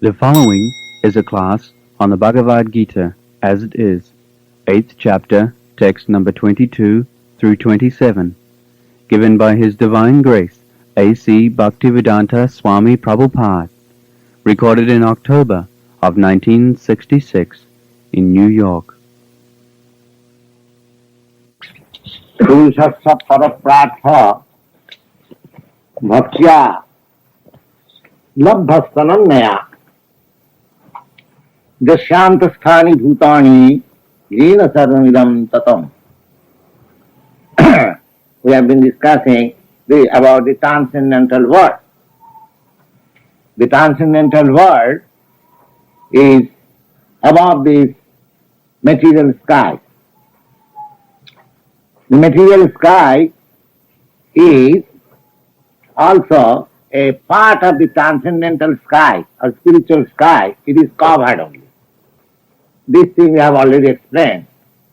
The following is a class on the Bhagavad-gita as it is, 8th chapter, text number 22 through 27, given by His Divine Grace, A.C. Bhaktivedanta Swami Prabhupada, recorded in October of 1966 in New York. Purushasya parapratha bhaktya labhastanannaya dasyantasthani bhutani yena sarvamidam tatam. We have been discussing about the transcendental world. The transcendental world is above this material sky. The material sky is also a part of the transcendental sky or spiritual sky. It is covered only. This thing we have already explained.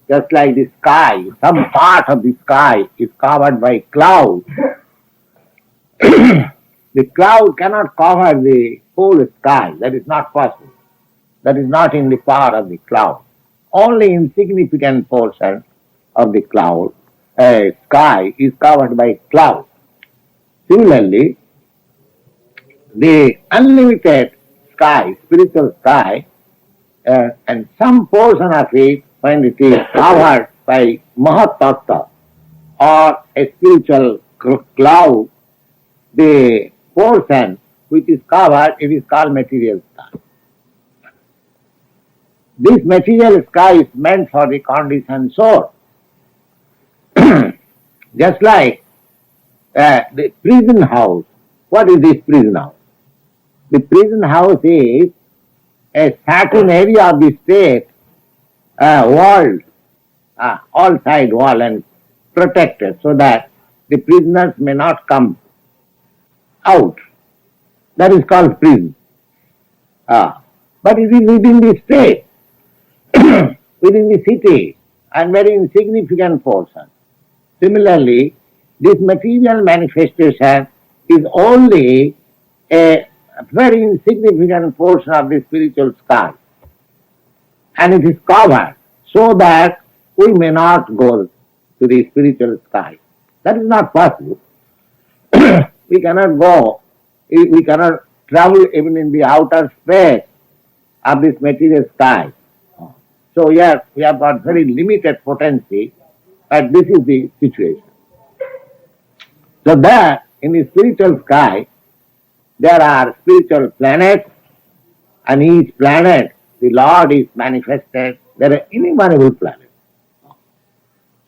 Just like the sky, some part of the sky is covered by cloud. The cloud cannot cover the whole sky. That is not possible. That is not in the power of the cloud. Only insignificant portion of the cloud, sky is covered by cloud. Similarly, the unlimited sky, spiritual sky, and some portion of it, when it is covered by Mahat Tattva or a spiritual cloud, the portion which is covered, it is called material sky. This material sky is meant for the conditioned soul. Just like the prison house. What is this prison house? The prison house is a certain area of the state, walled, all side wall and protected so that the prisoners may not come out. That is called prison. But it is within the state, within the city, and very insignificant portion. Similarly, this material manifestation is only a very insignificant portion of the spiritual sky. And it is covered so that we may not go to the spiritual sky. That is not possible. We cannot go, we cannot travel even in the outer space of this material sky. So here we have got very limited potency, but this is the situation. So there, in the spiritual sky, there are spiritual planets, and each planet, the Lord is manifested. There are innumerable planets.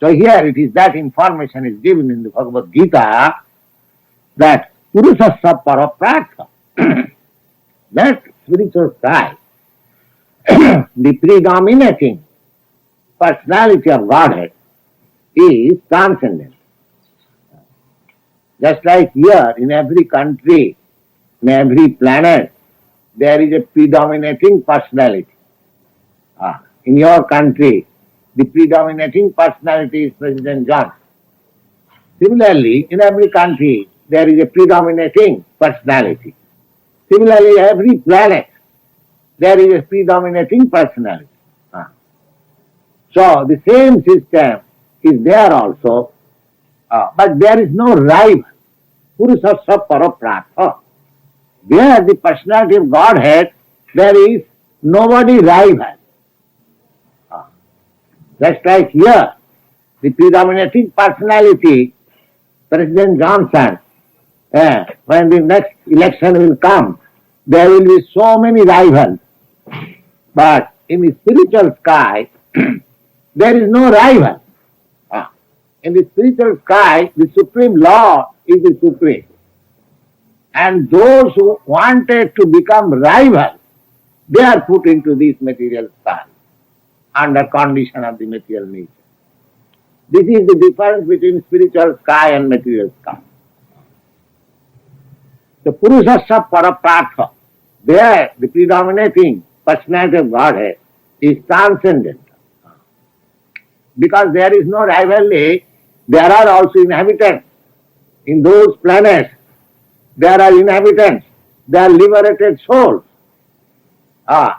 So here it is that information is given in the Bhagavad-gita that Purushasya parapratha, that spiritual sky, the predominating personality of Godhead is transcendent. Just like here, in every country, in every planet, there is a predominating personality. In your country, the predominating personality is President John. Similarly, in every country, there is a predominating personality. Similarly, every planet, there is a predominating personality. So, the same system is there also, but there is no rival. Purushasya parapratha. There, the personality of Godhead, there is nobody rival. Just like here, the predominating personality, President Johnson, when the next election will come, there will be so many rivals. But in the spiritual sky, there is no rival. In the spiritual sky, the Supreme Lord is the Supreme. And those who wanted to become rivals, they are put into this material sky under condition of the material nature. This is the difference between spiritual sky and material sky. The Purushasya parapratha, there the predominating personality of Godhead is transcendent. Because there is no rivalry, there are also inhabitants. In those planets, there are inhabitants, they are liberated souls.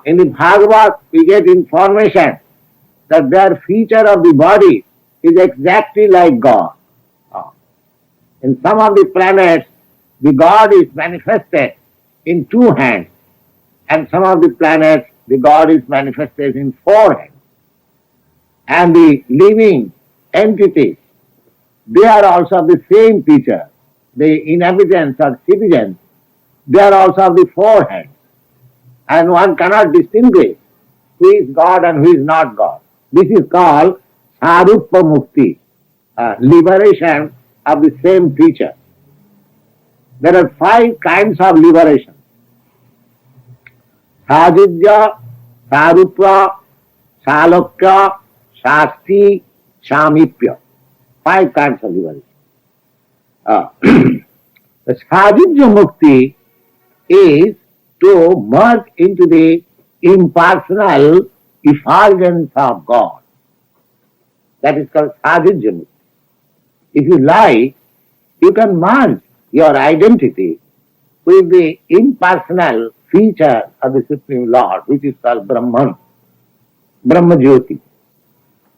In the Bhagavad, we get information that their feature of the body is exactly like God. In some of the planets, the God is manifested in 2 hands, and some of the planets, the God is manifested in 4 hands. And the living entities, they are also of the same feature. The inhabitants or citizens, they are also of the 4 hands. And one cannot distinguish who is God and who is not God. This is called Sarupa Mukti, liberation of the same feature. There are 5 kinds of liberation. Sajidya, Sarupa, Salokya, Shasti, Samipya. 5 kinds of liberation. The Sajidya Mukti is to merge into the impersonal effulgence of God. That is called Sajidya Mukti. If you like, you can merge your identity with the impersonal feature of the Supreme Lord, which is called Brahman, Brahma Jyoti.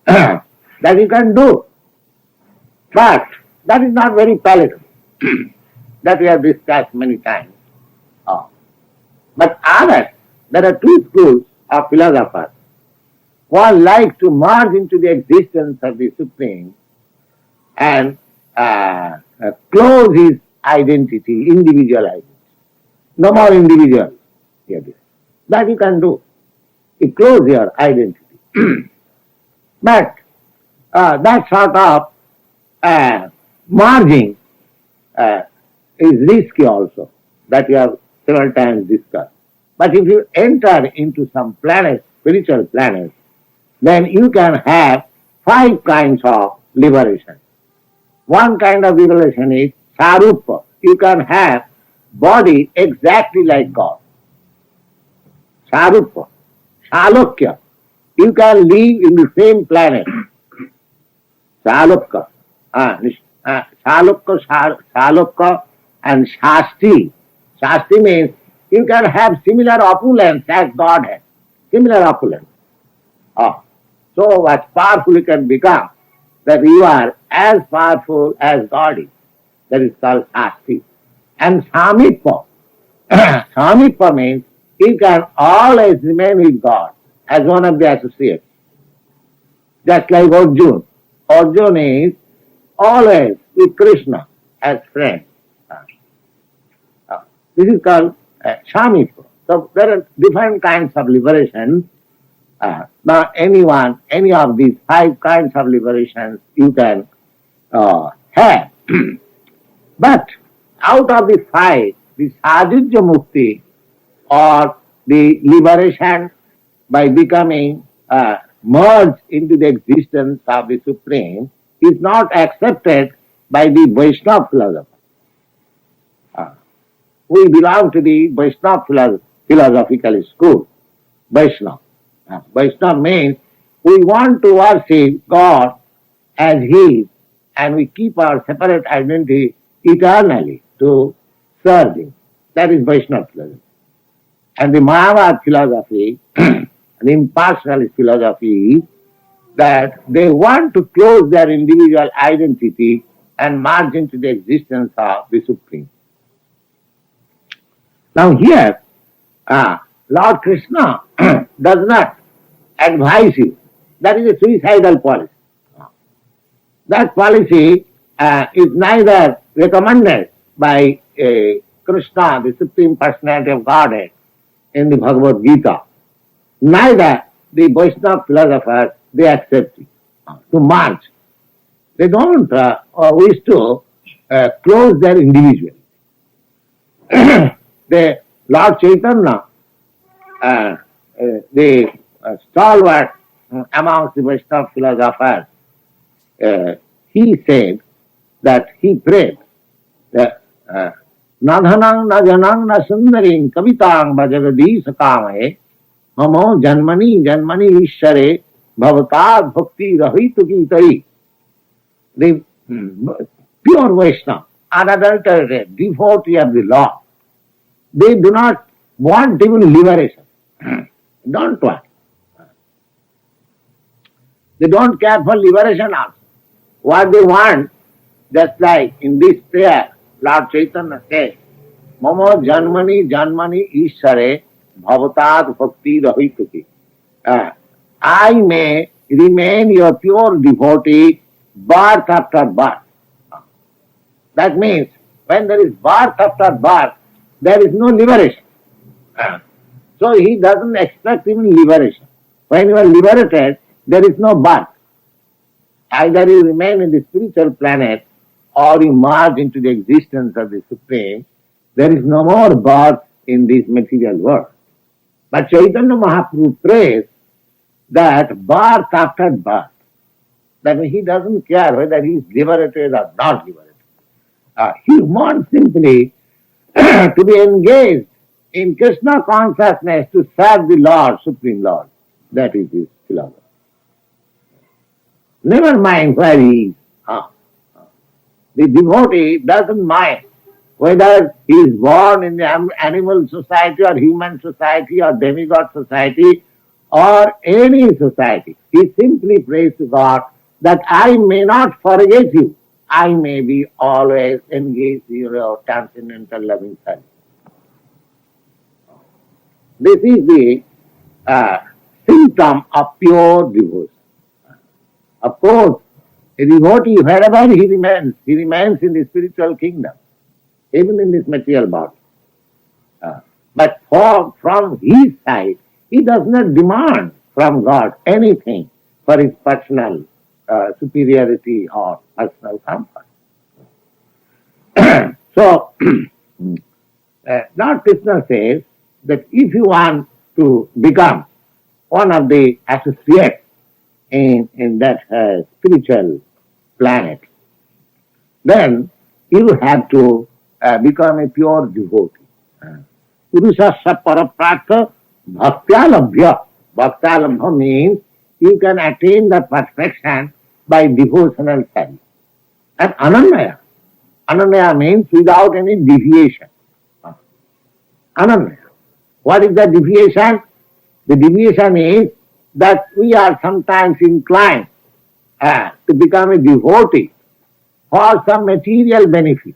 That you can do. But that is not very palatable. That we have discussed many times. But others, there are 2 schools of philosophers. One likes to merge into the existence of the Supreme and close his identity, individual identity. No more individual. That you can do. You close your identity. But that sort of merging is risky also. That we have several times discussed. But if you enter into some planet, spiritual planet, then you can have 5 kinds of liberation. One kind of liberation is Sarupa. You can have body exactly like God. Sarupa. Salokya. You can live in the same planet. Salokya. Salokya and Shasti. Shasti means you can have similar opulence as God has. Similar opulence. So much powerful you can become that you are as powerful as God is. That is called Shasti. And Samipya. Samipya means you can always remain with God as one of the associates. Just like Arjuna. Arjuna is always with Krishna as friend. This is called Samipya. So there are different kinds of liberation. Now any of these 5 kinds of liberations you can have. But out of the 5, the Sajidya Mukti or the liberation by becoming merged into the existence of the Supreme is not accepted by the Vaishnava philosophy. We belong to the Vaishnava philosophical school. Vaishnava. Vaishnava means we want to worship God as He is and we keep our separate identity eternally to serve Him. That is Vaishnava philosophy. And the Mayavad philosophy, the impersonalist philosophy is that they want to close their individual identity and merge into the existence of the Supreme. Now here, Lord Krishna does not advise you. That is a suicidal policy. That policy is neither recommended by Krishna, the Supreme Personality of Godhead, in the Bhagavad-gita. Neither the Vaishnava philosophers, they accept it, to merge. They don't wish to close their individuality. The Lord Chaitanya, the stalwart amongst the Vaishnava philosophers, he said that he prayed that Nadhanang na janang na sundaring kavitang bhagavadgita sakamaye mamo janmani ishare bhavatad bhakti rahitu gitari. The pure Vaishnava, unadulterated devotee of the Lord, they do not want even liberation. Don't want. They don't care for liberation also. What they want, just like in this prayer, Lord Chaitanya says, Mamo janmani janmani ishare bhavatad bhakti rahituki. I may remain your pure devotee birth after birth. That means when there is birth after birth, there is no liberation. So he doesn't expect even liberation. When you are liberated, there is no birth. Either you remain in the spiritual planet or you merge into the existence of the Supreme. There is no more birth in this material world. But Chaitanya Mahaprabhu prays that birth after birth, that he doesn't care whether he is liberated or not liberated. He wants simply to be engaged in Krishna consciousness to serve the Lord, Supreme Lord. That is his philosophy. Never mind where he is. The devotee doesn't mind whether he is born in the animal society or human society or demigod society or any society. He simply prays to God that I may not forget you. I may be always engaged in your transcendental loving service. This is the symptom of pure devotion. Of course, a devotee, wherever he remains in the spiritual kingdom, even in this material body. But from his side, he does not demand from God anything for his personal superiority or personal comfort. So, Lord Krishna says that if you want to become one of the associates in that spiritual planet, then you have to become a pure devotee. Purusasya paraprartha bhaktyalabhya. Bhaktyalabhya means you can attain the perfection by devotional service. And ananyaya. Ananyaya means without any deviation. Ananyaya. What is the deviation? The deviation is that we are sometimes inclined to become a devotee for some material benefit.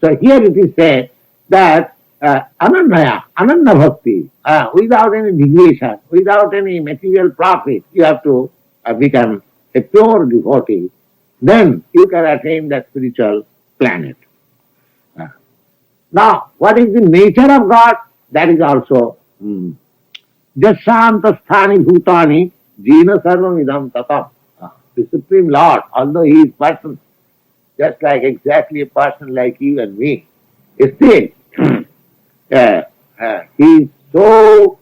So here it is said that ananya bhakti, without any deviation, without any material profit, you have to become a pure devotee. Then you can attain that spiritual planet. Now, what is the nature of God? That is also Jasanta sthani bhutani jina sarvam idam tatam. The Supreme Lord, although he is person, just like exactly a person like you and me, still he is so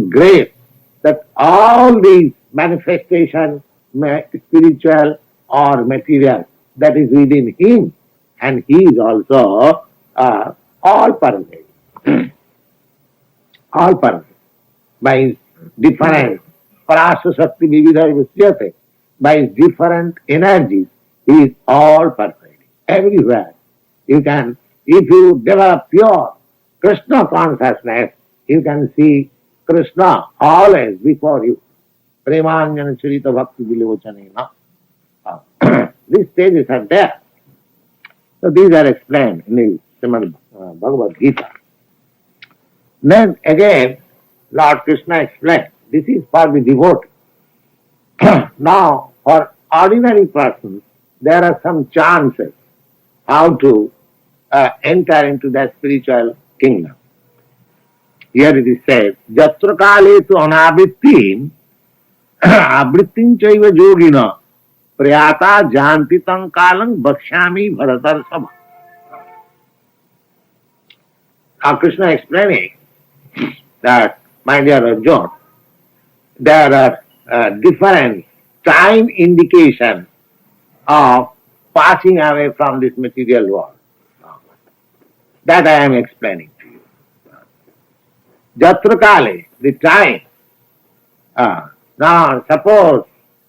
great that all these manifestations, spiritual or material, that is within him, and he is also all pervading. All pervading. By his different parasa shakti vividha visyate, by his different energies, he is all pervading. Everywhere. You can, if you develop pure Krishna consciousness, you can see Krishna always before you. Premanjana churita bhakti vilochanena. These stages are there. So these are explained in the Srimad Bhagavad-gita. Then again, Lord Krishna explained, this is for the devotee. Now, for ordinary persons, there are some chances how to enter into that spiritual kingdom. Here it is said, Jatra kale tu anavrittim avrittim chaiva yogina prayata jantitam kalam bhakshami bharatar sabha. Now Krishna explaining that, my dear Arjuna, there are different time indications of passing away from this material world. That I am explaining to you. Jatra kale, the time. Now, suppose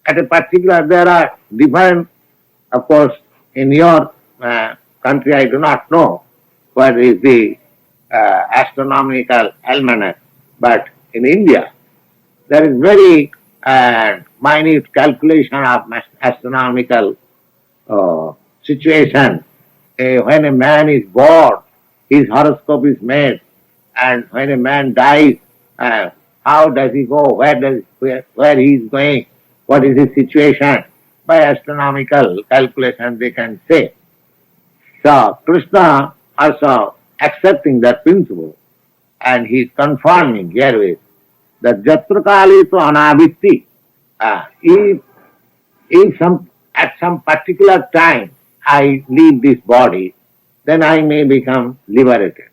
at a particular, there are different, of course, in your country I do not know what is the astronomical almanac, but in India there is very minute calculation of astronomical situation. When a man is born, his horoscope is made, and when a man dies, how does he go, where he is going, what is his situation, by astronomical calculation they can say. So Krishna also accepting that principle, and he is confirming herewith that Jatra Kali to Anabhitti. If at some particular time I leave this body, then I may become liberated.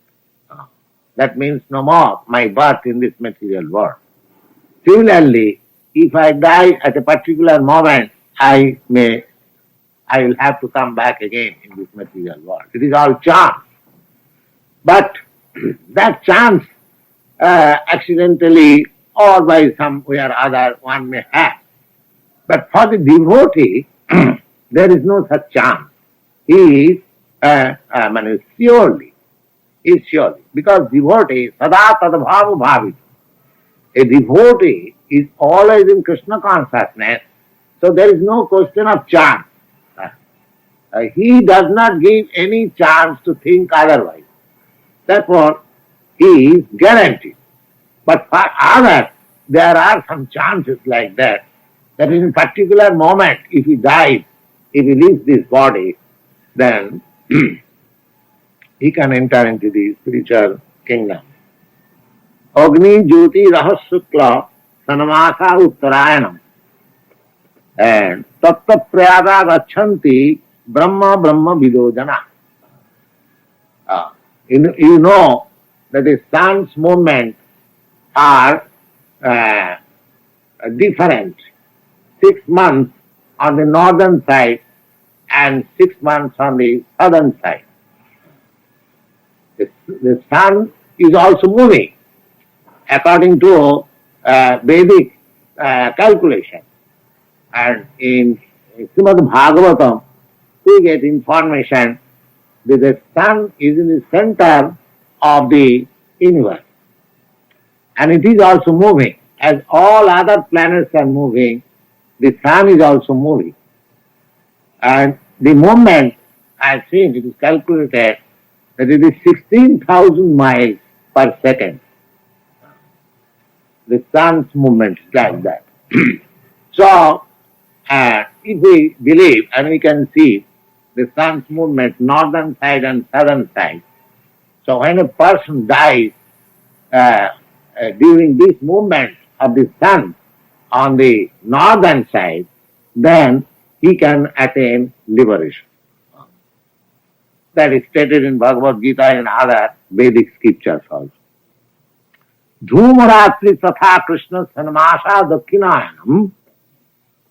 That means no more my birth in this material world. Similarly, if I die at a particular moment, I will have to come back again in this material world. It is all chance. But that chance accidentally or by some way or other one may have. But for the devotee, there is no such chance. He is surely, because devotee sada tadbhava bhavit. A devotee is always in Krishna consciousness, so there is no question of chance. He does not give any chance to think otherwise. Therefore, he is guaranteed. But for others, there are some chances like that in a particular moment, if he dies, if he leaves this body, then he can enter into the spiritual kingdom. Agni Jyoti Rahasukla Sanamasa Uttarayanam and Tatta Prayada Gachanti Brahma Brahma Vidojana. You know that the sun's movements are different. 6 months on the northern side and 6 months on the southern side. The sun is also moving according to Vedic calculation. And in Srimad Bhagavatam, we get information that the sun is in the center of the universe. And it is also moving. As all other planets are moving, the sun is also moving. And the movement, I have seen, it is calculated that it is 16,000 miles per second. The sun's movement is like that. So, if we believe and we can see the sun's movement, northern side and southern side, so when a person dies during this movement of the sun on the northern side, then he can attain liberation. That is stated in Bhagavad-gita and other Vedic scriptures also. Dhoomaratri tatha Krishna sanamasa dakkhinayanam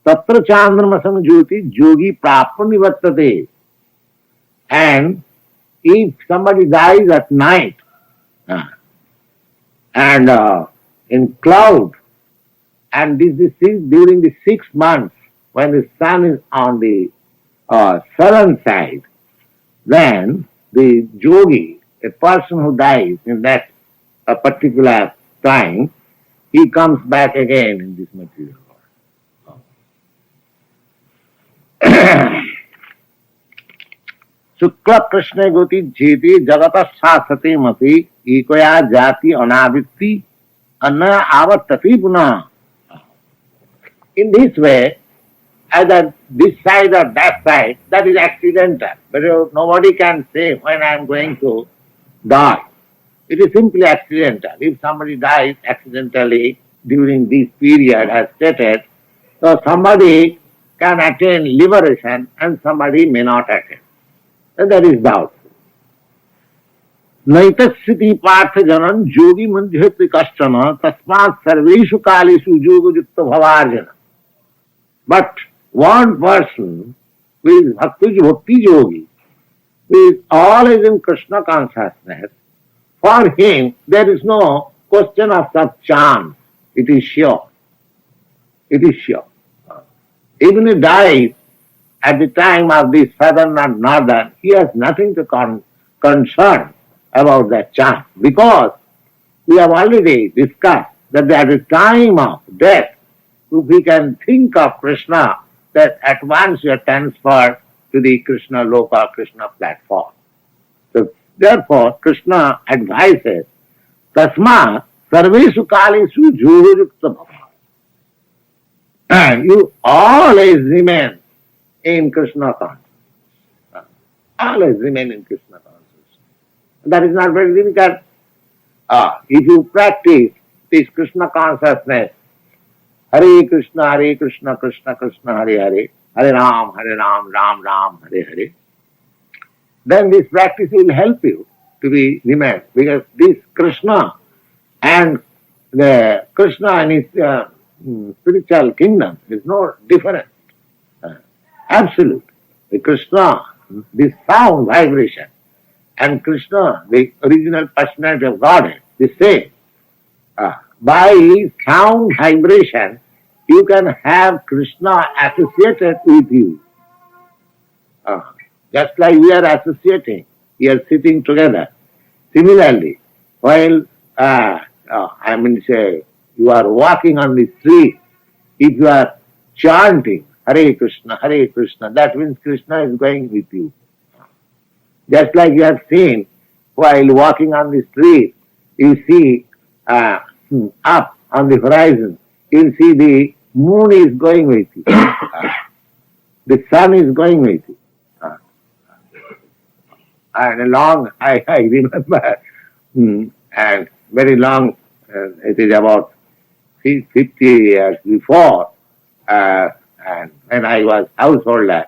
tatra chandramasam jyoti yogi prapta nivattate. And if somebody dies at night and in cloud, and this is during the 6 months when the sun is on the southern side, then the yogi, a person who dies in that particular time, he comes back again in this material world. Shukla Krishna Goti Jeti Jagata Sasati Mati Ikoya Jati Anavitti Anna Avattati Puna. In this way, either this side or that side, that is accidental. But nobody can say when I am going to die. It is simply accidental. If somebody dies accidentally during this period as stated, so somebody can attain liberation and somebody may not attain. And that is doubtful. Naitasiti partha janan yogi mandhyati kastana tasmat sarveshu kalishu yoga yukta bhavarjana. But one person who is bhakti yogi, who is always in Krishna consciousness, for him there is no question of such chance. It is sure. It is sure. Even if he dies at the time of the southern and northern, he has nothing to concern about that chant, because we have already discussed that at the time of death, if we can think of Krishna, that at once you are transferred to the Krishna Loka, Krishna platform. So therefore, Krishna advises, Tasma sarveshu kalesu jhurukta bhava. And you always remain in Krishna consciousness. Always remain in Krishna consciousness. That is not very difficult. If you practice this Krishna consciousness, Hare Krishna, Krishna Krishna, Hare Hare, Hare Ram, Ram Ram, Hare Hare, then this practice will help you to be remain. Because this Krishna and the Krishna and his spiritual kingdom is no different. Absolute. The Krishna, this sound vibration, and Krishna, the original personality of Godhead, the same. By sound vibration, you can have Krishna associated with you. Just like we are associating, we are sitting together. Similarly, while say you are walking on the street, if you are chanting Hare Krishna, that means Krishna is going with you. Just like you have seen, while walking on the street, you see up on the horizon, you see the moon is going with you. The sun is going with you. And I remember, and very long, it is about 50 years before, and when I was householder,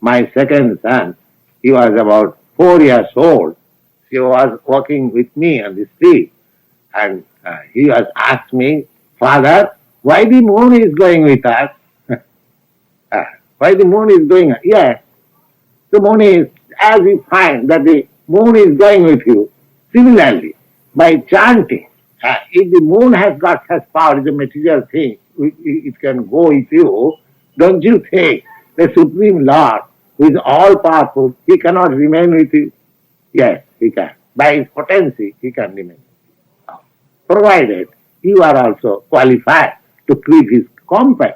my second son, he was about 4 years old. He was walking with me on the street, and he was asked me, Father, why the moon is going with us? Why the moon is going? Yes, the moon is, as we find that the moon is going with you. Similarly, by chanting, if the moon has got such power, it's a material thing, it can go with you. Don't you think the Supreme Lord, who is all powerful, he cannot remain with you? Yes, he can. By his potency, he can remain. Provided you are also qualified to keep his company.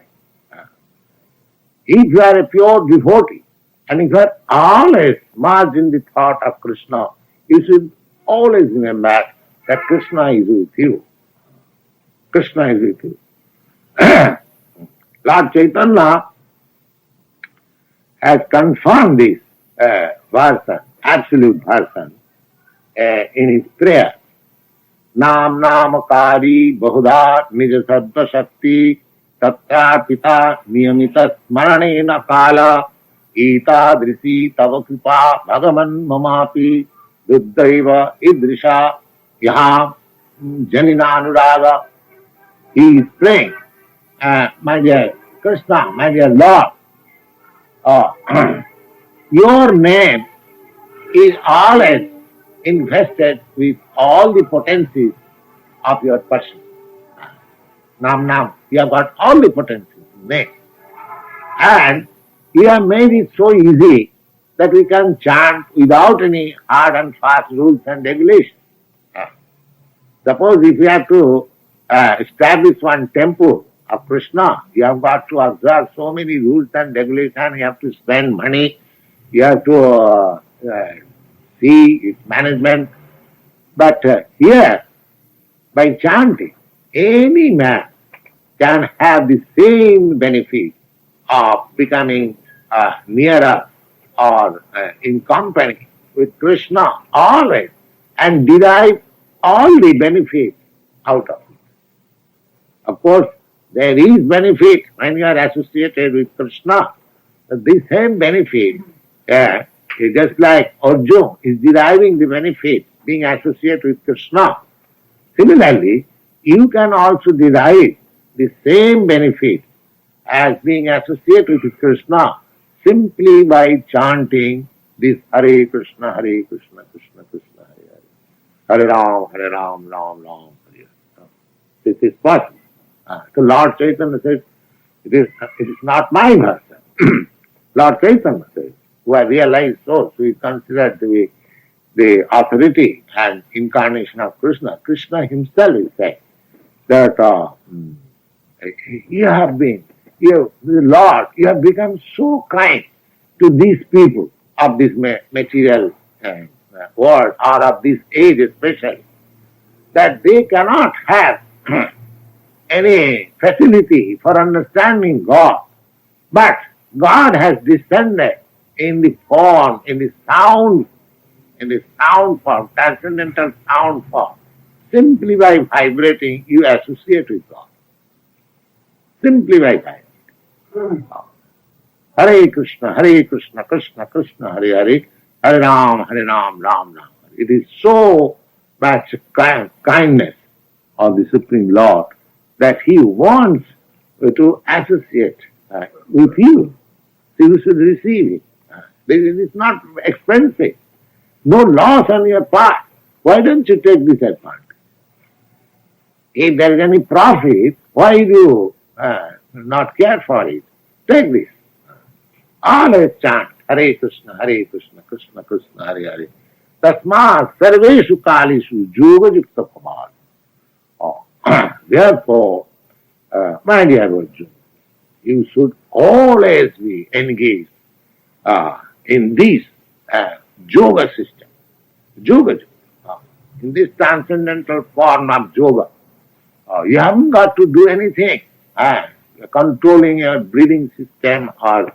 If you are a pure devotee, and if you are always merged in the thought of Krishna, you should always remember that Krishna is with you. Krishna is with you. Lord Chaitanya has confirmed this version, absolute version, in his prayer. Nam namakari bahuda nija sattva shakti tattva pita niyamita smaranena kala ita drisi tava kripa bhagavan mamapi duddhaiva idrisha yaham janinanuraga. He is praying, my dear Krishna, my dear Lord, your name is always invested with all the potencies of your person. Nam, you have got all the potencies in name. And you have made it so easy that we can chant without any hard and fast rules and regulations. Suppose if you have to establish one temple of Krishna, you have got to observe so many rules and regulations, you have to spend money, you have to see its management. But here, by chanting, any man can have the same benefit of becoming nearer or in company with Krishna always and derive all the benefits out of it. Of course, there is benefit when you are associated with Krishna. But this same benefit is just like Arjuna is deriving the benefit being associated with Krishna. Similarly, you can also derive the same benefit as being associated with Krishna simply by chanting this HareKrishna, HareKrishna, Krishna Krishna, Hare Hare, Hare Ram, Ram Ram, Hare Hare. This is possible. So Lord Chaitanya says, it is not my version. Lord Chaitanya says, who are realized souls, who is considered to be the authority and incarnation of Krishna. Krishna himself is saying that the Lord, you have become so kind to these people of this material world or of this age especially, that they cannot have any facility for understanding God. But God has descended in the form, in the sound form, transcendental sound form. Simply by vibrating, you associate with God. Simply by vibrating. Hare Krishna, Krishna Krishna, Hare Hare, Hare Ram, Ram Ram. It is so much kindness of the Supreme Lord that He wants to associate with you. So you should receive it. It is not expensive. No loss on your part. Why don't you take this advantage? If there is any profit, why do you not care for it? Take this. Always chant Hare Krishna, Krishna Krishna, Hare Hare. Tasmat sarveshu kalishu yoga yukta pamad. Therefore, my dear Arjuna, you should always be engaged in this yoga system. Yoga. In this transcendental form of yoga. You haven't got to do anything. Controlling your breathing system or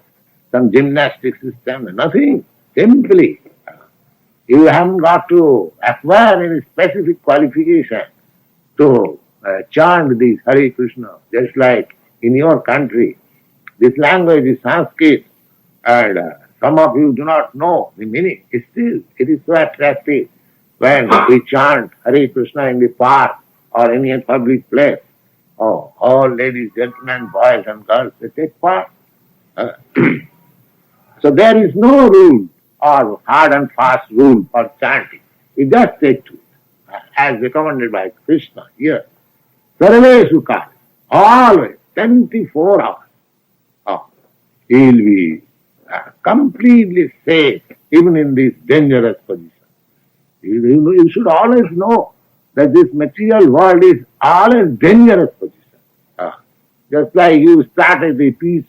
some gymnastic system, nothing. Simply, you haven't got to acquire any specific qualification to chant this Hare Krishna. Just like in your country, this language is Sanskrit, and some of you do not know the meaning. Still, it is so attractive when we chant Hare Krishna in the park or any public place. Oh, all ladies, gentlemen, boys and girls, they take part. So there is no rule or hard and fast rule for chanting. You just take to it, as recommended by Krishna here. Sarveshu kali, always, 24 hours. He will be completely safe, even in this dangerous position. You should always know that this material world is always dangerous position. Just like you started the peace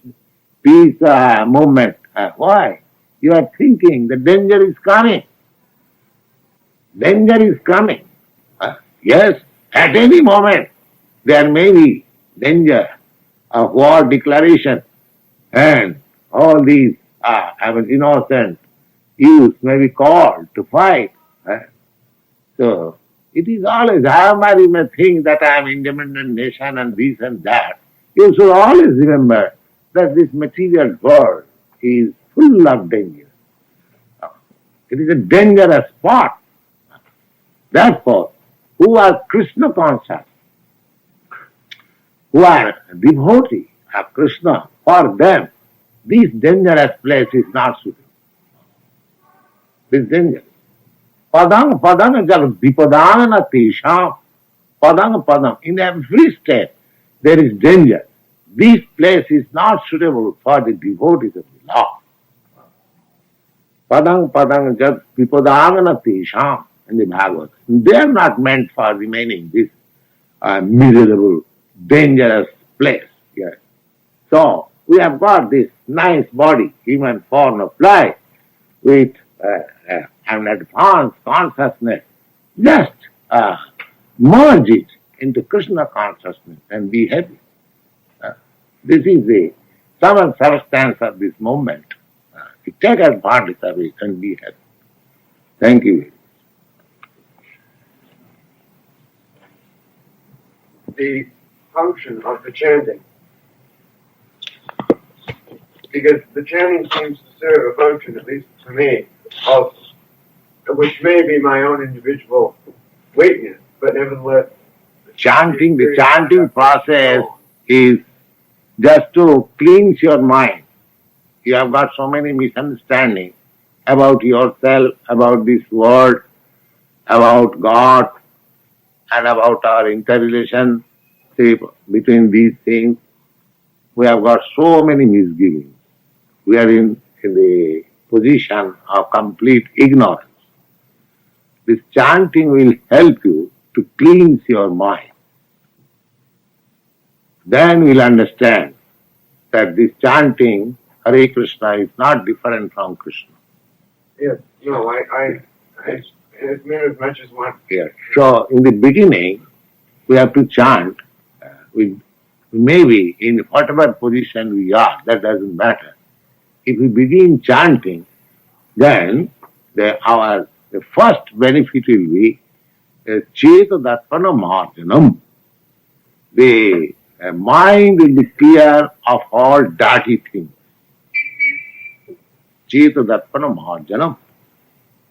movement. Why? You are thinking the danger is coming. Danger is coming. Yes, at any moment there may be danger of war declaration, and all these innocent youths may be called to fight. So it is always, somebody may think that I am independent nation and this and that. You should always remember that this material world is full of danger. It is a dangerous spot. Therefore, who are Krishna conscious, who are devotees of Krishna, for them, this dangerous place is not suitable. This danger. Padang jag vipadana tesham. Padang. In every step there is danger. This place is not suitable for the devotees of the Lord. Padang jag vipadana tesham in the Bhagavad. They are not meant for remaining this miserable, dangerous place. Yes. So we have got this nice body, human form of life, with an advanced consciousness. Just merge it into Krishna consciousness and be happy. This is the sum and substance of this moment. You take advantage of it and be happy. Thank you. The function of the chanting, because the chanting seems to serve a function, at least for me, of which may be my own individual weakness, but nevertheless, the chanting process is just to cleanse your mind. You have got so many misunderstandings about yourself, about this world, about God, and about our interrelationship between these things. We have got so many misgivings. We are in the position of complete ignorance. this chanting will help you to cleanse your mind. Then we'll understand that this chanting, Hare Krishna, is not different from Krishna. Yes, no, I admit as much as one. Yes. So in the beginning, we have to chant. We maybe in whatever position we are, that doesn't matter. If we begin chanting, then the first benefit will be Cheta Darpana Marjanam. The mind will be clear of all dirty things. Cheta Darpana Marjanam.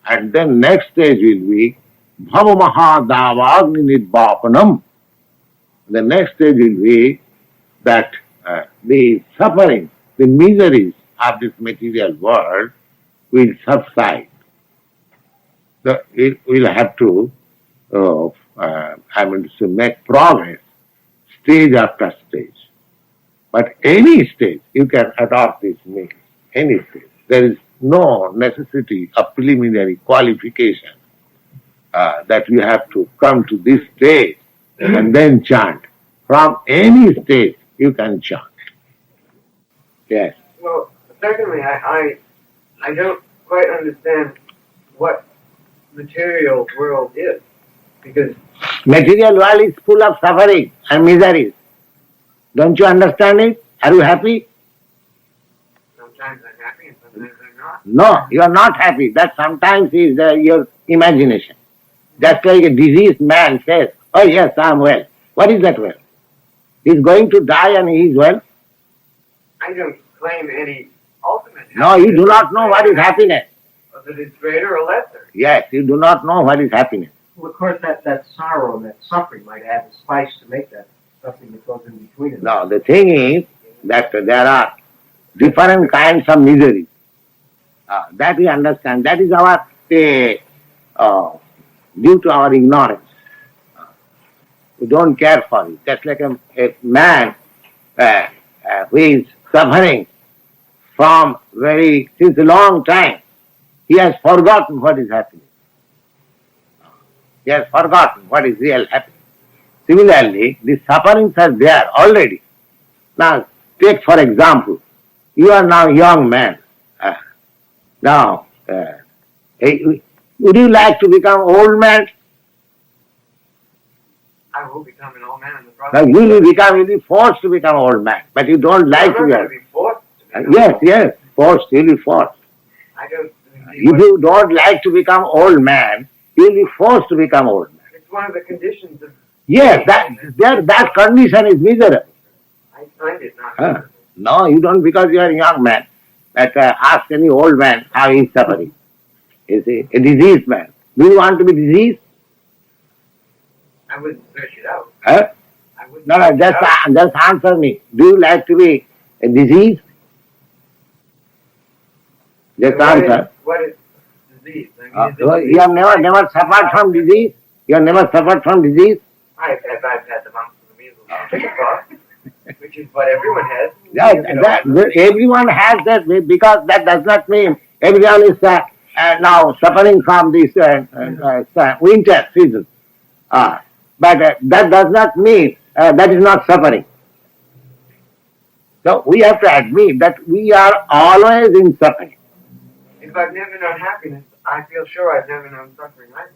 And then next stage will be Bhava Mahadavagni Nidvapanam. The next stage will be that the suffering, the miseries of this material world will subside. So it will have to, make progress stage after stage. But any stage you can adopt this means, any stage. There is no necessity of preliminary qualification that you have to come to this stage and then chant. From any stage you can chant. Yes. Well, secondly, I don't quite understand what material world is, because Material world is full of suffering and miseries. Don't you understand it? Are you happy? sometimes I'm happy and sometimes I'm not. No, you are not happy. That sometimes is your imagination. Just like a diseased man says, oh yes, I am well. What is that well? He is going to die and he is well. I don't claim any ultimate No, you do not know what is happiness. Whether it's greater or lesser. Yes, you do not know what is happiness. Well, of course, that sorrow and that suffering might add a spice to make that something that goes in between it. Now, the thing is that there are different kinds of misery. That we understand. That is our due to our ignorance. We don't care for it. Just like a man who is suffering from since a long time, he has forgotten what is happening. He has forgotten what is real happiness. Similarly, the sufferings are there already. Now, take for example, you are now a young man. Would you like to become old man? I will become an old man in the process. Now, you'll be forced to become old man, but you don't like to I'm not going to be. be forced to become Yes, forced, you'll be forced. I don't. If you don't like to become old man, you'll be forced to become old man. It's one of the conditions of. Yes, that condition is miserable. I find it not. No, you don't, because you are a young man. But ask any old man how he is suffering. You see, a diseased man. Do you want to be diseased? I wouldn't search it out. Huh? I wouldn't No, search it out. just answer me. Do you like to be a disease? Just answer. What is disease? I mean, You have never suffered from disease? You have never suffered from disease? I've had the bumps of the measles and chickenpox, which is what everyone has. Everyone has that, because that does not mean everyone is now suffering from this winter season. But that does not mean that is not suffering. So we have to admit that we are always in suffering. If I've never known happiness, I feel sure I've never known suffering either.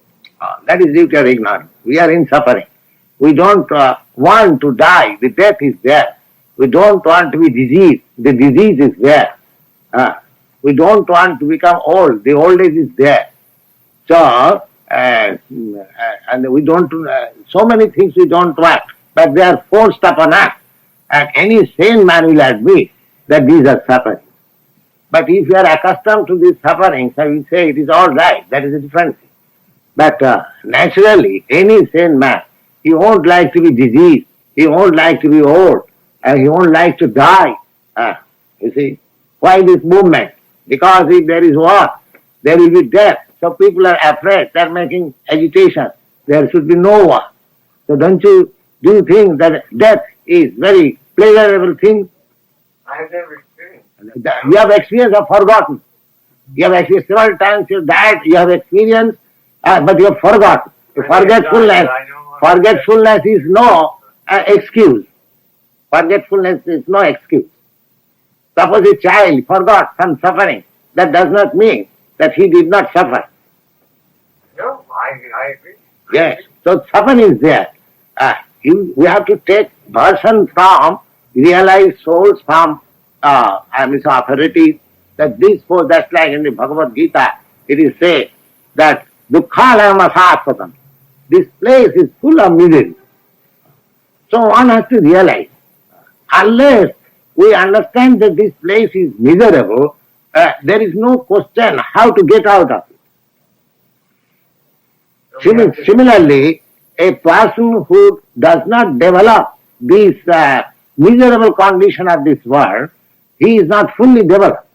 That is due to ignorance. We are in suffering. We don't want to die. The death is there. We don't want to be diseased. The disease is there. We don't want to become old. The old age is there. So, and we don't, so many things we don't want, but they are forced upon us. And any sane man will admit that these are suffering. But if you are accustomed to these sufferings, I will say it is all right. That is a different thing. But naturally, any sane man, he won't like to be diseased. He won't like to be old. And he won't like to die. You see, why this movement? Because if there is war, there will be death. So people are afraid. They are making agitation. There should be no war. So do you think that death is very pleasurable thing? I have never experienced it. You have experienced or forgotten. You have experienced several times you died. You have experienced But you have forgot. Forgetfulness is no excuse. Forgetfulness is no excuse. Suppose a child forgot some suffering, that does not mean that he did not suffer. No, I agree. Yes, so suffering is there. We have to take version from realized souls, from authorities, that this force, that's like in the Bhagavad-gita, it is said that dukkhalayam asasvatam. This place is full of misery. So one has to realize, unless we understand that this place is miserable, there is no question how to get out of it. Similarly, a person who does not develop this miserable condition of this world, he is not fully developed.